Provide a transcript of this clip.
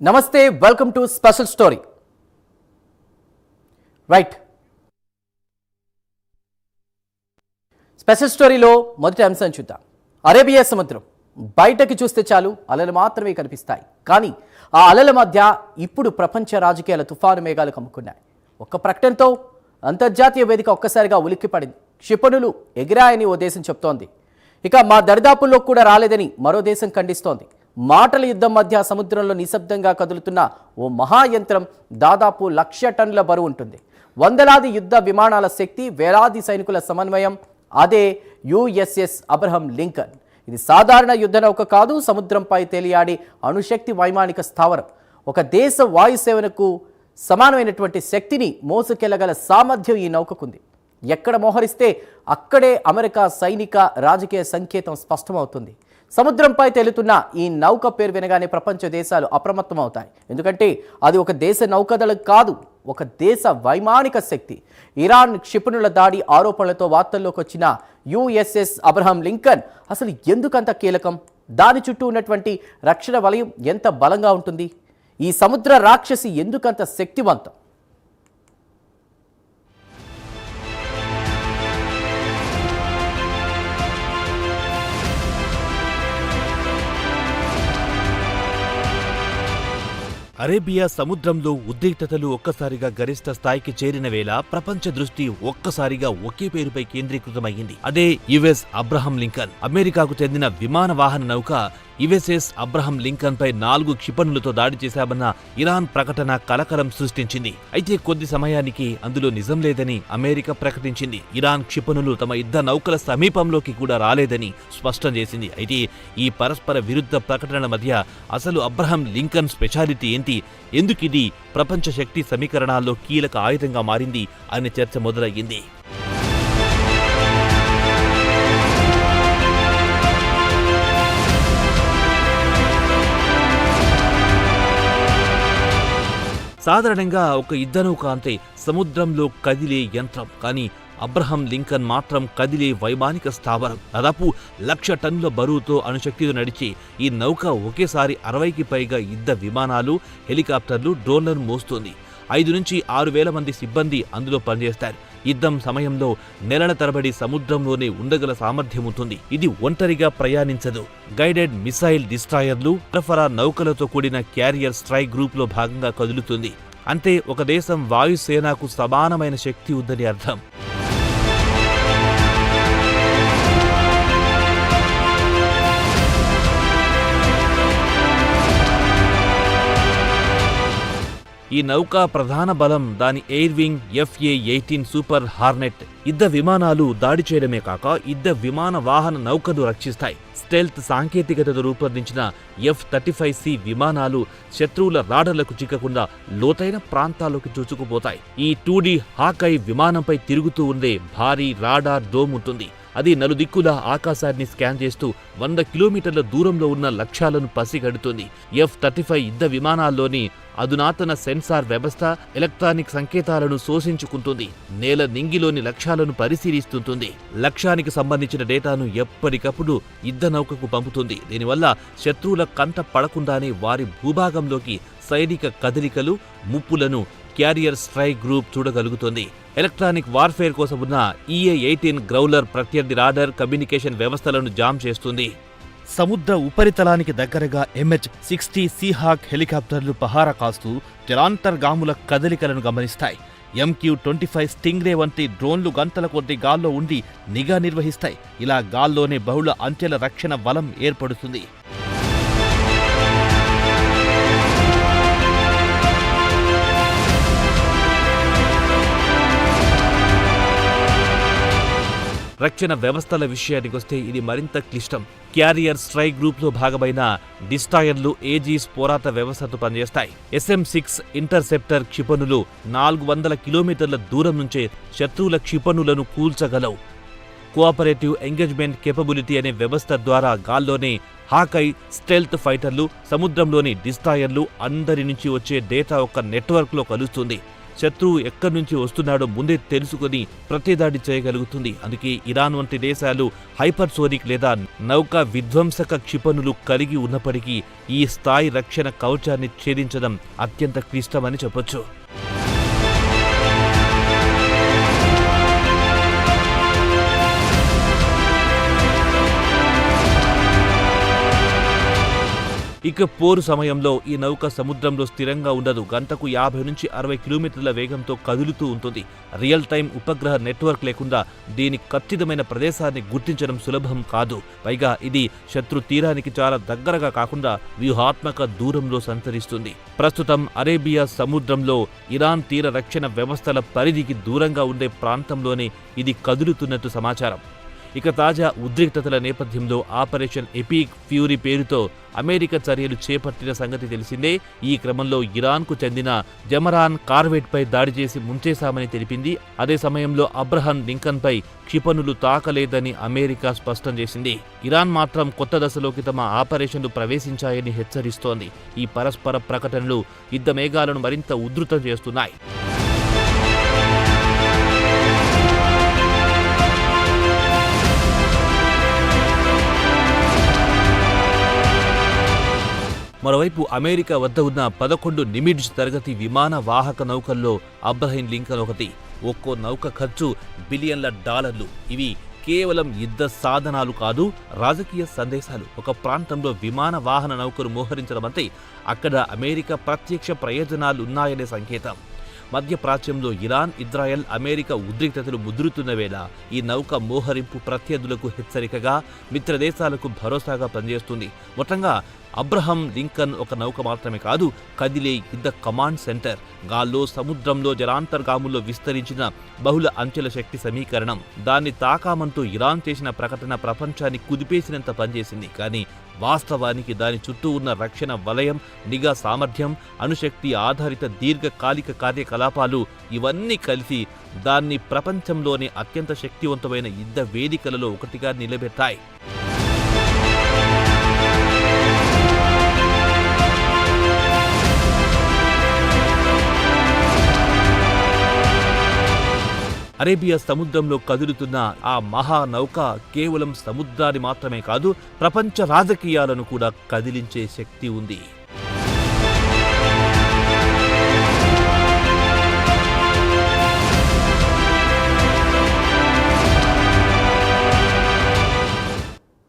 నమస్తే, welcome to special story. Right, special స్టోరీలో మొదటి అంశం చూద్దాం. అరేబియా సముద్రం బయటకి చూస్తే చాలు అలలు మాత్రమే కనిపిస్తాయి. కానీ ఆ అలల మధ్య ఇప్పుడు ప్రపంచ రాజకీయాల తుఫాను మేఘాలు కమ్ముకున్నాయి. ఒక్క ప్రకటనతో అంతర్జాతీయ వేదిక ఒక్కసారిగా ఉలిక్కిపడింది. క్షిపణులు ఎగిరాయని ఓ దేశం చెప్తోంది. ఇక మా దరిదాపుల్లో కూడా రాలేదని మరో దేశం ఖండిస్తోంది. మాటల యుద్ధం మధ్య సముద్రంలో నిశ్శబ్దంగా కదులుతున్న ఓ మహాయంత్రం దాదాపు 1,00,000 టన్నుల బరువు ఉంటుంది. వందలాది యుద్ధ విమానాల శక్తి, వేలాది సైనికుల సమన్వయం, అదే యుఎస్ఎస్ అబ్రహం లింకన్. ఇది సాధారణ యుద్ధ నౌక కాదు, సముద్రంపై తేలియాడి అణుశక్తి వైమానిక స్థావరం. ఒక దేశ వాయుసేవనకు సమానమైనటువంటి శక్తిని మోసుకెళ్లగల సామర్థ్యం ఈ నౌకకుంది. ఎక్కడ మోహరిస్తే అక్కడే అమెరికా సైనిక రాజకీయ సంకేతం స్పష్టమవుతుంది. సముద్రంపై తేలుతున్న ఈ నౌక పేరు వినగానే ప్రపంచ దేశాలు అప్రమత్తమవుతాయి. ఎందుకంటే అది ఒక దేశ నౌకాదళం కాదు, ఒక దేశ వైమానిక శక్తి. ఇరాన్ క్షిపణుల దాడి ఆరోపణలతో వార్తల్లోకి వచ్చిన యుఎస్ఎస్ అబ్రహం లింకన్ అసలు ఎందుకంత కీలకం? దాని చుట్టూ ఉన్నటువంటి రక్షణ వలయం ఎంత బలంగా ఉంటుంది? ఈ సముద్ర రాక్షసి ఎందుకంత శక్తివంతం? అరేబియా సముద్రంలో ఉద్రిక్తతలు ఒక్కసారిగా గరిష్ట స్థాయికి చేరిన వేళ ప్రపంచ దృష్టి ఒక్కసారిగా ఒకే పేరుపై కేంద్రీకృతమయ్యింది. అదే యుఎస్ అబ్రహం లింకన్. అమెరికాకు చెందిన విమాన వాహన నౌక యుఎస్ఎస్ అబ్రహం లింకన్ పై 4 క్షిపణులతో దాడి చేశామన్న ఇరాన్ ప్రకటన కలకలం సృష్టించింది. అయితే కొద్ది సమయానికి అందులో నిజం లేదని అమెరికా ప్రకటించింది. ఇరాన్ క్షిపణులు తమ యుద్ధ నౌకల సమీపంలోకి కూడా రాలేదని స్పష్టం చేసింది. అయితే ఈ పరస్పర విరుద్ధ ప్రకటనల మధ్య అసలు అబ్రహం లింకన్ స్పెషాలిటీ ఏంటి, ఎందుకిది ప్రపంచ శక్తి సమీకరణాల్లో కీలక ఆయుధంగా మారింది అనే చర్చ మొదలయ్యింది. సాధారణంగా ఒక యుద్ధ నౌక అంటే సముద్రంలో కదిలే యంత్రం. కానీ అబ్రహం లింకన్ మాత్రం కదిలే వైమానిక స్థావరం. దాదాపు 1,00,000 టన్నుల బరువుతో అణుశక్తితో నడిచే ఈ నౌక ఒకేసారి 60కి పైగా యుద్ధ విమానాలు, హెలికాప్టర్లు, డ్రోన్లను మోస్తోంది. 5 నుంచి 6,000 మంది సిబ్బంది అందులో పనిచేస్తారు. యుద్ధం సమయంలో నెలల తరబడి సముద్రంలోనే ఉండగల సామర్థ్యం ఉంటుంది. ఇది ఒంటరిగా ప్రయాణించదు. గైడెడ్ మిసైల్ డిస్ట్రాయర్లు, సరఫరా నౌకలతో కూడిన క్యారియర్ స్ట్రైక్ గ్రూప్లో భాగంగా కదులుతుంది. అంటే ఒక దేశం వాయుసేనకు సమానమైన శక్తి ఉందని అర్థం. ఈ నౌక ప్రధాన బలం దాని air wing FA-18 super Hornet. యుద్ధ విమానాలు దాడి చేయడమే కాక యుద్ధ విమాన వాహన నౌకను రక్షిస్తాయి. స్టెల్త్ సాంకేతికతతో రూపొందించిన F-35C విమానాలు శత్రువుల రాడర్లకు చిక్కకుండా లోతైన ప్రాంతాల్లోకి చొచ్చుకుపోతాయి. ఈ 2D హాకై విమానంపై తిరుగుతూ ఉండే భారీ రాడార్ డోమ్ ఉంటుంది. అది నలుదిక్కుల ఆకాశాన్ని స్కాన్ చేస్తూ 100 కిలోమీటర్ల దూరంలో ఉన్న లక్ష్యాలను పసిగడుతుంది. F-35 యుద్ధ విమానాల్లోని అధునాతన సెన్సార్ వ్యవస్థ ఎలక్ట్రానిక్ సంకేతాలను శోషించుకుంటుంది. నేల నింగిలోని లక్ష్యాలను పరిశీలిస్తుంటుంది. లక్ష్యానికి సంబంధించిన డేటాను ఎప్పటికప్పుడు యుద్ధ నౌకకు పంపుతుంది. దీనివల్ల శత్రువుల కంట పడకుండానే వారి భూభాగంలోకి సైనిక కదలికలు, ముప్పులను క్యారియర్ స్ట్రైక్ గ్రూప్ చూడగలుగుతుంది. ఎలక్ట్రానిక్ వార్ఫేర్ కోసం ఉన్న EA-18 గ్రౌలర్ ప్రత్యర్థి రాడర్, కమ్యూనికేషన్ వ్యవస్థలను జామ్ చేస్తుంది. సముద్ర ఉపరితలానికి దగ్గరగా MH-60 సీహాక్ హెలికాప్టర్లు పహారా కాస్తూ జలాంతర్గాముల కదలికలను గమనిస్తాయి. MQ-25 స్టింగ్రే వంటి డ్రోన్లు గంటల కొద్ది గాల్లో ఉండి నిఘా నిర్వహిస్తాయి. ఇలా గాల్లోనే బహుళ అంచెల రక్షణ వలం ఏర్పడుతుంది. రక్షణ వ్యవస్థల విషయానికొస్తే ఇది మరింత క్లిష్టం. క్యారియర్ స్ట్రైక్ గ్రూప్లో భాగమైన డిస్ట్రాయర్లు ఏజీస్ పోరాట వ్యవస్థతో పనిచేస్తాయి. SM-6 ఇంటర్సెప్టర్ క్షిపణులు 400 కిలోమీటర్ల దూరం నుంచే శత్రువుల క్షిపణులను కూల్చగలవు. కోఆపరేటివ్ ఎంగేజ్మెంట్ కేపబిలిటీ అనే వ్యవస్థ ద్వారా గాల్లోనే హాకై, స్టెల్త్ ఫైటర్లు, సముద్రంలోని డిస్ట్రాయర్లు అందరి నుంచి వచ్చే డేటా ఒక నెట్వర్క్లో కలుస్తుంది. శత్రువు ఎక్కడి నుంచి వస్తున్నాడో ముందే తెలుసుకుని ప్రతిదాడి చేయగలుగుతుంది. అందుకే ఇరాన్ వంటి దేశాలు హైపర్సోనిక్ లేదా నౌకా విధ్వంసక క్షిపణులు కలిగి ఉన్నప్పటికీ ఈ స్థాయి రక్షణ కవచాన్ని ఛేదించడం అత్యంత క్లిష్టమని చెప్పొచ్చు. ఇక పోరు సమయంలో ఈ నౌక సముద్రంలో స్థిరంగా ఉండదు. గంటకు 50 నుంచి 60 కిలోమీటర్ల వేగంతో కదులుతూ ఉంటుంది. రియల్ టైం ఉపగ్రహ నెట్వర్క్ లేకుండా దీని ఖచ్చితమైన ప్రదేశాన్ని గుర్తించడం సులభం కాదు. పైగా ఇది శత్రు తీరానికి చాలా దగ్గరగా కాకుండా వ్యూహాత్మక దూరంలో సంచరిస్తుంది. ప్రస్తుతం అరేబియా సముద్రంలో ఇరాన్ తీర రక్షణ వ్యవస్థల పరిధికి దూరంగా ఉండే ప్రాంతంలోనే ఇది కదులుతున్నట్టు సమాచారం. ఇక తాజా ఉద్రిక్తతల నేపథ్యంలో ఆపరేషన్ ఎపిక్ ఫ్యూరీ పేరుతో అమెరికా చర్యలు చేపట్టిన సంగతి తెలిసిందే. ఈ క్రమంలో ఇరాన్కు చెందిన జమరాన్ కార్వెట్పై దాడి చేసి ముంచేశామని తెలిపింది. అదే సమయంలో అబ్రహం లింకన్పై క్షిపణులు తాకలేదని అమెరికా స్పష్టం చేసింది. ఇరాన్ మాత్రం కొత్త దశలోకి తమ ఆపరేషన్లు ప్రవేశించాయని హెచ్చరిస్తోంది. ఈ పరస్పర ప్రకటనలు యుద్ధ మేఘాలను మరింత ఉధృతం చేస్తున్నాయి. మరోవైపు అమెరికా వద్ద ఉన్న 11 నిమిడ్జ్ తరగతి విమాన వాహక నౌకల్లో అబ్రహం లింకన్ ఒకటి. ఒక్కో నౌక ఖర్చు $బిలియన్ల. ఇవి కేవలం యుద్ధ సాధనాలు కాదు, రాజకీయ సందేశాలు. ఒక ప్రాంతంలో విమాన వాహన నౌకను మోహరించడమంటే అక్కడ అమెరికా ప్రత్యక్ష ప్రయోజనాలున్నాయనే సంకేతం. మధ్యప్రాచ్యంలో ఇరాన్, ఇజ్రాయెల్, అమెరికా ఉద్రిక్తతలు ముదురుతున్న వేళ ఈ నౌక మోహరింపు ప్రత్యర్థులకు హెచ్చరికగా, మిత్రదేశాలకు భరోసాగా పనిచేస్తుంది. మొత్తంగా అబ్రహం లింకన్ ఒక నౌక మాత్రమే కాదు, కదిలే యుద్ధ కమాండ్ సెంటర్. గాల్లో, సముద్రంలో, జలాంతర్గాముల్లో విస్తరించిన బహుళ అంచెల శక్తి సమీకరణం. దాన్ని తాకామంటూ ఇరాన్ చేసిన ప్రకటన ప్రపంచాన్ని కుదిపేసినంత పనిచేసింది. కానీ వాస్తవానికి దాని చుట్టూ ఉన్న రక్షణ వలయం, నిఘా సామర్థ్యం, అణుశక్తి ఆధారిత దీర్ఘకాలిక కార్యకలాపాలు ఇవన్నీ కలిసి దాన్ని ప్రపంచంలోనే అత్యంత శక్తివంతమైన యుద్ధ వేదికలలో ఒకటిగా నిలబెట్టాయి. అరేబియా సముద్రంలో కదులుతున్న ఆ మహానౌక కేవలం సముద్రాన్ని మాత్రమే కాదు, ప్రపంచ రాజకీయాలను కూడా కదిలించే శక్తి ఉంది.